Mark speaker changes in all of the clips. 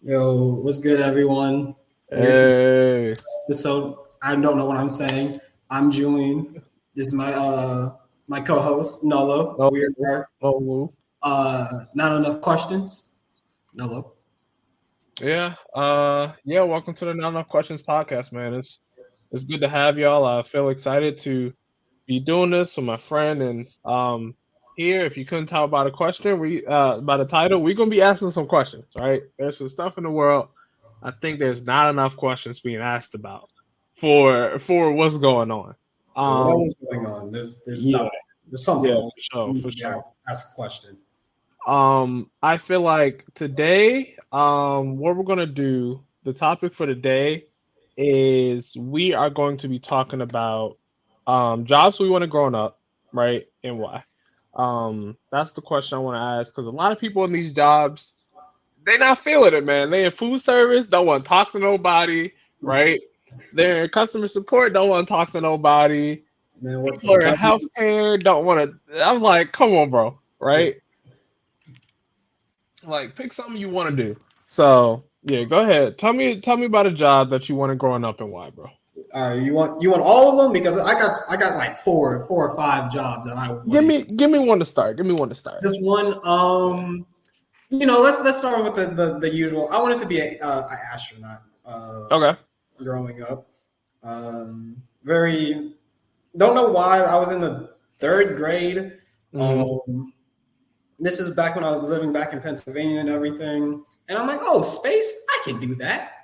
Speaker 1: Yo, what's good, everyone?
Speaker 2: Hey.
Speaker 1: So I don't know what I'm saying. I'm Julian. This is my co-host Nolo.
Speaker 2: No,
Speaker 1: We are
Speaker 2: no.
Speaker 1: not enough questions. Nolo.
Speaker 2: Yeah. Welcome to the Not Enough Questions podcast, man. It's good to have y'all. I feel excited to be doing this with my friend and here. If you couldn't tell by the question, we by the title, we're gonna be asking some questions, right? There's some stuff in the world. I think there's not enough questions being asked about for what's going on.
Speaker 1: For
Speaker 2: Um,
Speaker 1: whatever's going on, there's
Speaker 2: yeah,
Speaker 1: nothing. There's something
Speaker 2: yeah,
Speaker 1: else
Speaker 2: for sure,
Speaker 1: needs
Speaker 2: for
Speaker 1: to be
Speaker 2: sure.
Speaker 1: asked a question.
Speaker 2: I feel like today, what we're gonna do, the topic for today is we are going to be talking about jobs we want to growing up, right? And why. That's the question I want to ask because a lot of people in these jobs, they not feeling it, man. They in food service, don't want to talk to nobody, right? They're in customer support, don't want to talk to nobody.
Speaker 1: Man, work for
Speaker 2: People
Speaker 1: the
Speaker 2: are in
Speaker 1: government.
Speaker 2: healthcare, don't want to. I'm like, come on, bro, right? Like, pick something you want to do. So, yeah, go ahead. Tell me about a job that you wanted growing up and why, bro.
Speaker 1: You want all of them because I got like four or five jobs that I
Speaker 2: Give
Speaker 1: wanted.
Speaker 2: me give me one to start. Give me one to start.
Speaker 1: Just one. Let's start with the usual. I wanted to be a astronaut.
Speaker 2: Okay.
Speaker 1: Growing up, very don't know why I was in the third grade.
Speaker 2: Mm-hmm.
Speaker 1: This is back when I was living back in Pennsylvania and everything, and I'm like, oh, space, I can do that.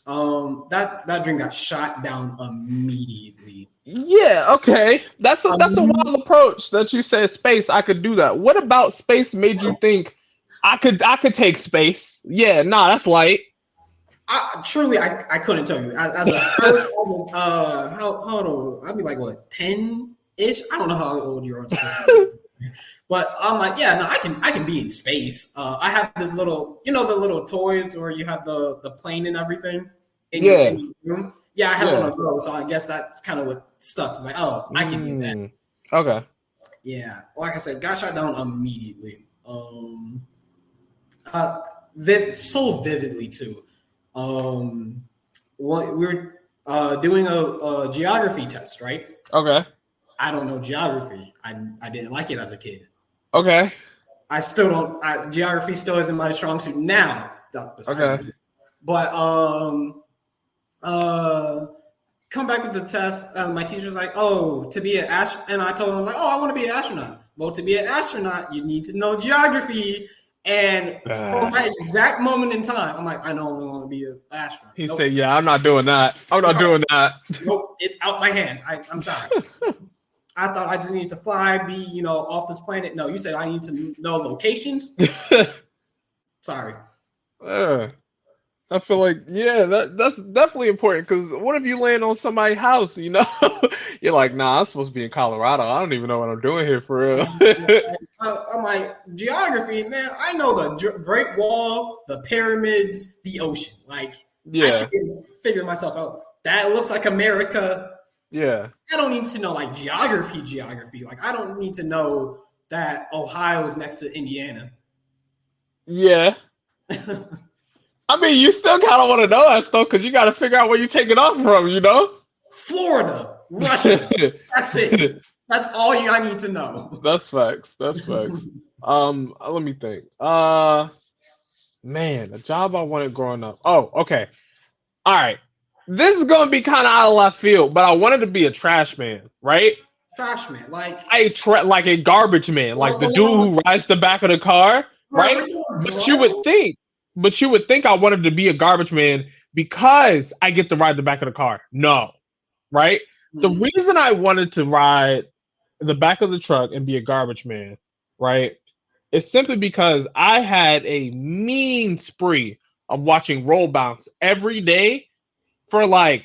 Speaker 1: That dream got shot down immediately.
Speaker 2: Yeah, okay. That's a
Speaker 1: Um,
Speaker 2: wild approach that you said space, I could do that. What about space made you think I could take space? Yeah, nah, that's light.
Speaker 1: I couldn't tell you how old I'd be like what 10-ish. I don't know how old you are, but I'm like, yeah, no, I can be in space. I have this little, the little toys where you have the plane and everything
Speaker 2: Yeah,
Speaker 1: in your room. Yeah, I had one
Speaker 2: yeah.
Speaker 1: of those, so I guess that's kind of what stuck. It's like, oh, I can do that.
Speaker 2: Okay.
Speaker 1: Yeah, like I said, got shot down immediately. So vividly too. Um, we were doing a geography test, right?
Speaker 2: Okay.
Speaker 1: I don't know geography. I didn't like it as a kid.
Speaker 2: Okay.
Speaker 1: I still don't. Geography still isn't my strong suit now. Besides,
Speaker 2: Okay.
Speaker 1: but come back with the test. My teacher was like, "Oh, to be an astronaut," and I told him like, "Oh, I want to be an astronaut." Well, to be an astronaut, you need to know geography. And for my exact moment in time, I'm like, I no longer want to be an astronaut.
Speaker 2: He
Speaker 1: Nope.
Speaker 2: said, "Yeah, I'm not doing that. I'm not doing that."
Speaker 1: Nope, it's out my hands. I'm sorry. I thought I just need to fly, be off this planet. No, you said I need to know locations. Sorry.
Speaker 2: I feel like, yeah, that's definitely important because what if you land on somebody's house, you know? You're like, nah, I'm supposed to be in Colorado. I don't even know what I'm doing here for real.
Speaker 1: I'm like, geography, man. I know the Great Wall, the pyramids, the ocean. Like, I
Speaker 2: Yeah,
Speaker 1: should be able to figure myself out. That looks like America.
Speaker 2: yeah,
Speaker 1: I don't need to know like geography. Like, I don't need to know that Ohio is next to Indiana.
Speaker 2: yeah. I mean, you still kind of want to know that stuff because you got to figure out where you're taking off from, you know?
Speaker 1: Florida, Russia. That's it. That's all I need to know.
Speaker 2: That's facts. That's facts. Let me think. Man, a job I wanted growing up. Oh, okay. All right. This is gonna be kind of out of left field, but I wanted to be a trash man, right?
Speaker 1: Trash man, like
Speaker 2: Like a garbage man, like the dude who rides the back of the car, right? But you would think, but you would think I wanted to be a garbage man because I get to ride the back of the car. No, right? The reason I wanted to ride the back of the truck and be a garbage man, right, is simply because I had a mean spree of watching Roll Bounce every day for like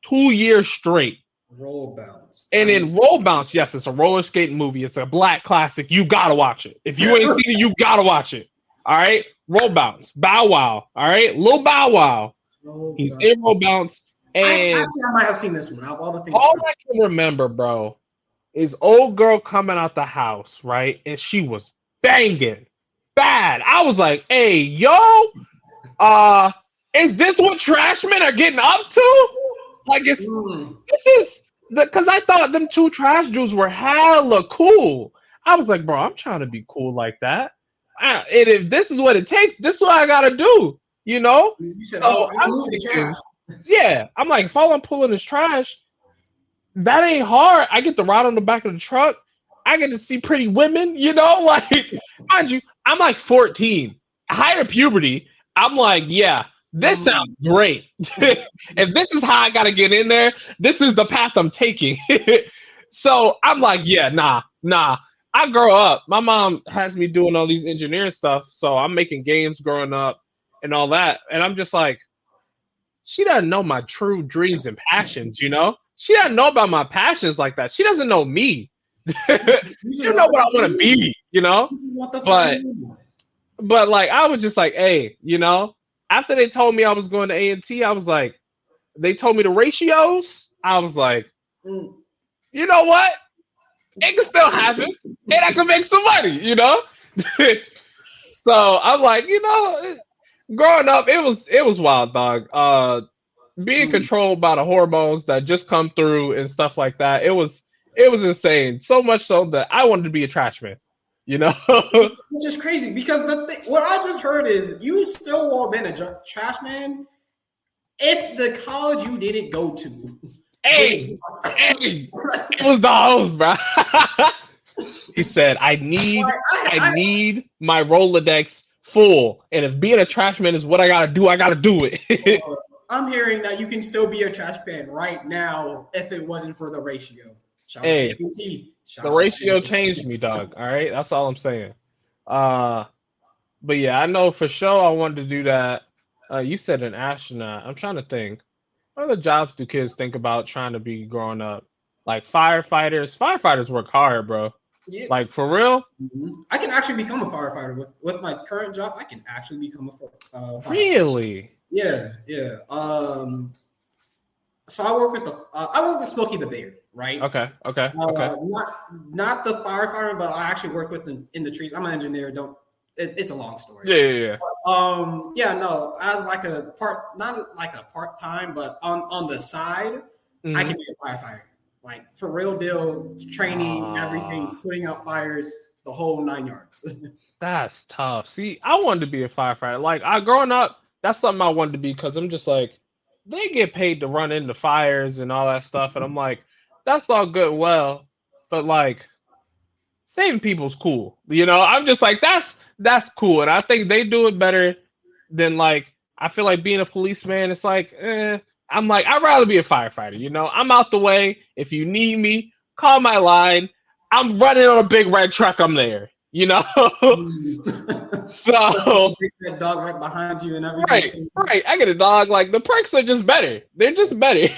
Speaker 2: 2 years straight.
Speaker 1: Roll bounce.
Speaker 2: And in Roll Bounce, yes, it's a roller skating movie. It's a black classic. You gotta watch it. If you ain't seen it, you gotta watch it. All right, Roll Bounce, Bow Wow. All right, Lil Bow Wow. He's in Roll Bounce, and
Speaker 1: I might have seen this one. All the things.
Speaker 2: All I can remember, bro, is old girl coming out the house, right, and she was banging bad. I was like, "Hey, yo, Is this what trash men are getting up to? Like this is because I thought them two trash dudes were hella cool. I was like, bro, I'm trying to be cool like that. And if this is what it takes, this is what I gotta do. You know?
Speaker 1: You said,
Speaker 2: So
Speaker 1: I'll move the trash.
Speaker 2: yeah, I'm like, if all I'm pulling is trash, that ain't hard. I get to ride on the back of the truck. I get to see pretty women, you know, like mind you, I'm like 14. Height of puberty. I'm like, yeah, this sounds great. If this is how I gotta get in there, this is the path I'm taking. So I'm like, yeah, nah. I grow up. My mom has me doing all these engineering stuff, so I'm making games growing up and all that. And I'm just like, she doesn't know my true dreams and passions, you know? She doesn't know about my passions like that. She doesn't know me. She don't know what I want to be, you know? But like I was just like, hey, you know, after they told me I was going to A&T, I was like, they told me the ratios. I was like, you know what? It can still happen, and I can make some money, you know? So I'm like, you know, growing up, it was wild, dog. Being controlled by the hormones that just come through and stuff like that, it was insane. So much so that I wanted to be a trash man, you know?
Speaker 1: Which is crazy because what I just heard is you still won't been a trash man if the college you didn't go to.
Speaker 2: Hey, it was the host, bro. He said, I need my Rolodex full. And if being a trash man is what I gotta do it.
Speaker 1: I'm hearing that you can still be a trash man right now if it wasn't for the ratio.
Speaker 2: Hey, the ratio changed me, dog. All right, that's all I'm saying. But yeah, I know for sure I wanted to do that. You said an astronaut. I'm trying to think. What other jobs do kids think about trying to be growing up? Like firefighters. Firefighters work hard, bro. Yeah. Like for real.
Speaker 1: I can actually become a firefighter with my current job. I can actually become a firefighter.
Speaker 2: Really?
Speaker 1: Yeah. So I work with Smokey the Bear, right?
Speaker 2: Okay.
Speaker 1: Not the firefighter, but I actually work with in the trees. I'm an engineer. It's a long story.
Speaker 2: Yeah.
Speaker 1: No, as like a not like a part time, but on the side, I can be a firefighter. Like for real deal, training, everything, putting out fires, the whole 9 yards.
Speaker 2: That's tough. See, I wanted to be a firefighter. Like growing up, that's something I wanted to be because I'm just like, they get paid to run into fires and all that stuff, and I'm like, that's all good, well, but like saving people's cool, you know. I'm just like, that's cool, and I think they do it better than like I feel like being a policeman. It's like, I'm like, I'd rather be a firefighter, you know. I'm out the way. If you need me, call my line. I'm running on a big red truck. I'm there, you know. So
Speaker 1: that dog right behind you and everything.
Speaker 2: Right. I get a dog. Like the perks are just better. They're just better.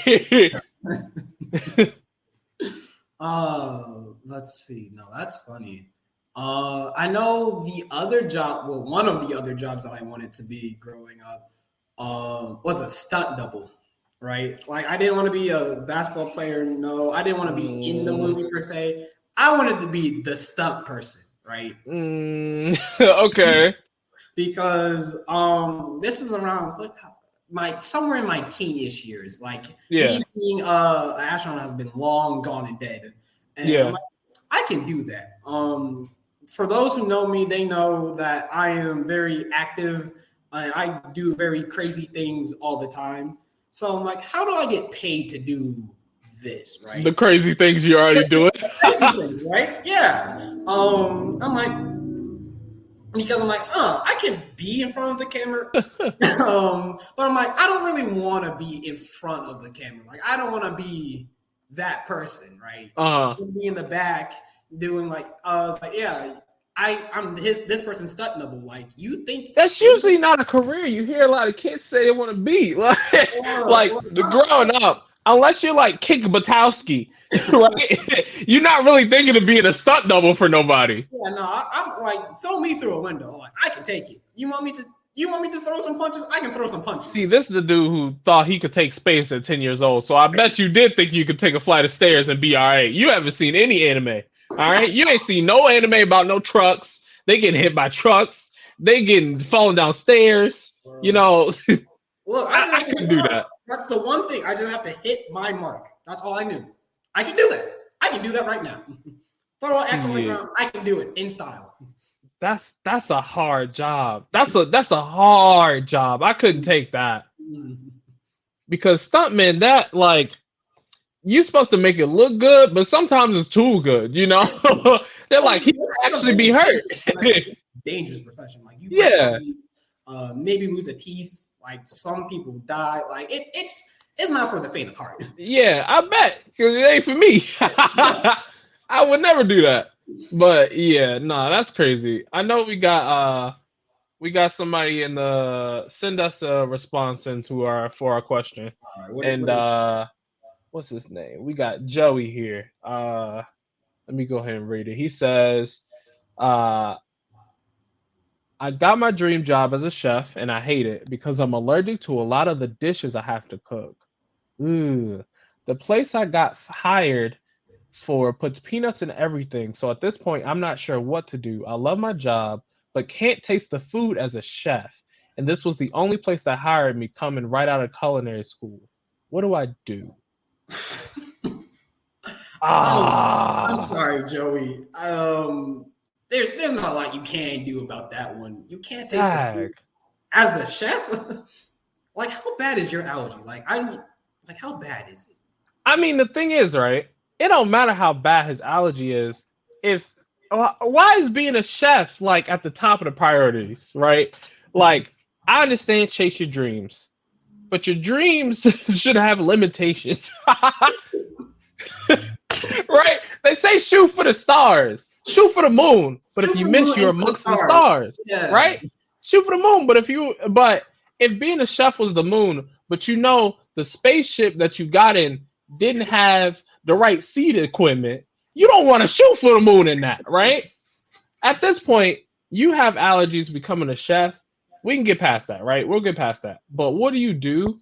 Speaker 1: Let's see. No, that's funny. I know the other job. Well, one of the other jobs that I wanted to be growing up was a stunt double. Right? Like I didn't want to be a basketball player. No, I didn't want to be in the movie per se. I wanted to be the stunt person, right?
Speaker 2: Okay.
Speaker 1: Because this is around somewhere in my teen-ish years. Like me being an astronaut has been long gone and dead. And I'm like, I can do that. For those who know me, they know that I am very active and I do very crazy things all the time. So I'm like, how do I get paid to do this, right?
Speaker 2: The crazy things you're already doing.
Speaker 1: Crazy things, right? Yeah. I'm like, because I'm like, I can be in front of the camera. But I'm like, I don't really want to be in front of the camera. Like, I don't want to be that person, right? Be in the back doing like, it's like, yeah, I'm this person's stunt double. Like, you think
Speaker 2: that's usually not a career you hear a lot of kids say they want to be. Like growing up, unless you're like Kick Butowski, right? You're not really thinking of being a stunt double for nobody.
Speaker 1: Yeah, no, I'm like, throw me through a window. Like, I can take it. You want me to throw some punches? I can throw some punches.
Speaker 2: See, this is the dude who thought he could take space at 10 years old. So I bet you did think you could take a flight of stairs and be all right. You haven't seen any anime. All right, you ain't seen no anime about no trucks. They getting hit by trucks. They getting falling down stairs. You know,
Speaker 1: look,
Speaker 2: I can do that.
Speaker 1: That's the one thing. I just have to hit my mark. That's all I knew. I can do that. I can do that right now. Throw an X on the ground. I can do it in style.
Speaker 2: That's a hard job. That's a hard job. I couldn't take that. Because stuntman, that like you're supposed to make it look good, but sometimes it's too good, you know? They're like he could actually be hurt.
Speaker 1: It's a dangerous profession. Like you maybe lose a teeth, like some people die. Like it's not for the faint of heart.
Speaker 2: Yeah, I bet. Because it ain't for me. I would never do that. But yeah, no, that's crazy. I know we got somebody in the send us a response for our question. What's his name? We got Joey here. Let me go ahead and read it. He says, I got my dream job as a chef and I hate it because I'm allergic to a lot of the dishes I have to cook. Ooh. The place I got hired for puts peanuts in everything. So at this point, I'm not sure what to do. I love my job, but can't taste the food as a chef. And this was the only place that hired me coming right out of culinary school. What do I do?
Speaker 1: I'm sorry, Joey. There's not a lot you can do about that one. You can't taste the food. As the chef, like how bad is your allergy? Like how bad is it?
Speaker 2: I mean, the thing is, right? It don't matter how bad his allergy is. Why is being a chef like at the top of the priorities, right? Like, I understand chase your dreams, but your dreams should have limitations. Right? They say shoot for the stars, shoot for the moon, but if you miss, you're amongst the stars, right? Shoot for the moon, but if being a chef was the moon, but you know the spaceship that you got in didn't have the right seat equipment, you don't want to shoot for the moon in that, right? At this point, you have allergies becoming a chef. We can get past that, right? We'll get past that. But what do?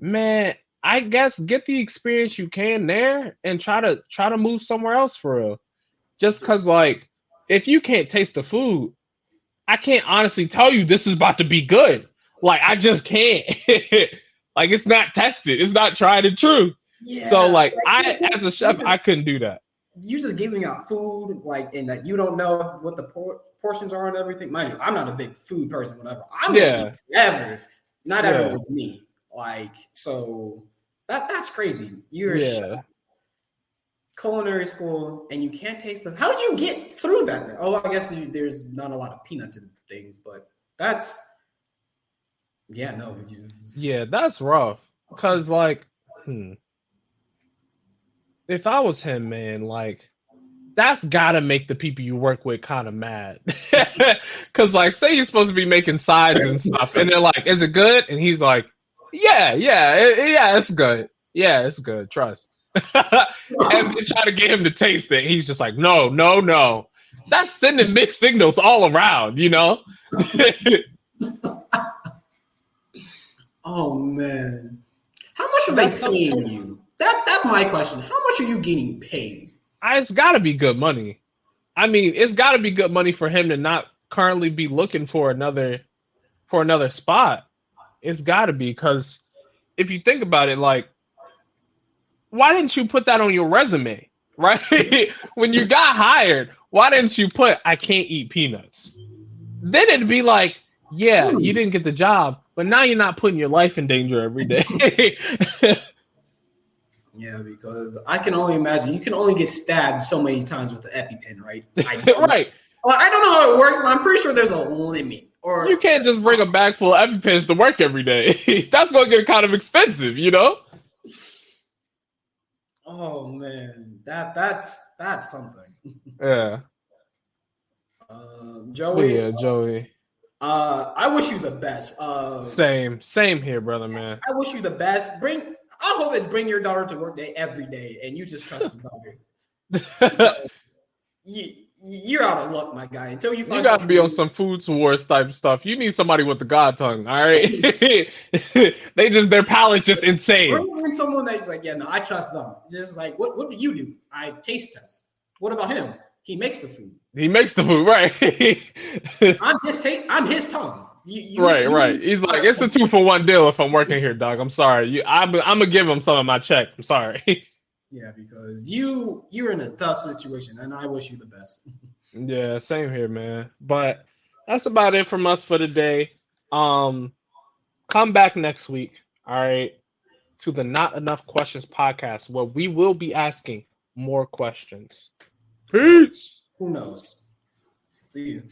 Speaker 2: Man, I guess get the experience you can there and try to move somewhere else for real. Just because, like, if you can't taste the food, I can't honestly tell you this is about to be good. Like, I just can't. Like, it's not tested. It's not tried and true. Yeah, so, like as a chef, I couldn't do that.
Speaker 1: You just giving out food, like, and that you don't know what the portions are and everything. Mind you, I'm not a big food person, whatever. Not everyone's me. Like, so that's crazy. You're a chef, culinary school, and you can't taste them. How did you get through that? Oh, I guess there's not a lot of peanuts and things, but that's
Speaker 2: that's rough. Cause like, if I was him, man, like that's gotta make the people you work with kind of mad. Cause like, say you're supposed to be making sides and stuff, and they're like, "Is it good?" And he's like, "Yeah, it's good. Yeah, it's good. Trust." And they try to get him to taste it. He's just like, "No." That's sending mixed signals all around, you know.
Speaker 1: Oh man, how much are they paying you? That's my question. How much are you getting paid?
Speaker 2: It's got to be good money. I mean, it's got to be good money for him to not currently be looking for another spot. It's got to be, because if you think about it, like, why didn't you put that on your resume, right? When you got hired, why didn't you put "I can't eat peanuts"? Then it'd be like, yeah, you didn't get the job, but now you're not putting your life in danger every day.
Speaker 1: Yeah, because I can only imagine you can only get stabbed so many times with the EpiPen, right?
Speaker 2: Right.
Speaker 1: Well, I don't know how it works, but I'm pretty sure there's a limit. Or
Speaker 2: you can't just bring a bag full of EpiPens to work every day. That's going to get kind of expensive, you know?
Speaker 1: Oh man, that's something.
Speaker 2: Yeah.
Speaker 1: Joey.
Speaker 2: Yeah, Joey.
Speaker 1: I wish you the best.
Speaker 2: Same here, brother, man.
Speaker 1: I wish you the best. I hope it's bring your daughter to work day every day, and you just trust your daughter. You're out of luck, my guy. Until you
Speaker 2: got to be on some food wars type stuff. You need somebody with the God tongue, all right? Their palate's just insane.
Speaker 1: Bring someone that's like, yeah, no, I trust them. Just like, what do you do? I taste test. What about him? He makes the food.
Speaker 2: He makes the food, right?
Speaker 1: I'm his tongue.
Speaker 2: Right. He's like, it's a 2-for-1 deal if I'm working here, dog. I'm sorry. I'm gonna give him some of my check. I'm sorry.
Speaker 1: Yeah, because you're in a tough situation, and I wish you the best.
Speaker 2: Yeah, same here, man. But that's about it from us for today. Come back next week, all right, to the Not Enough Questions podcast, where we will be asking more questions. Peace.
Speaker 1: Who knows? See you.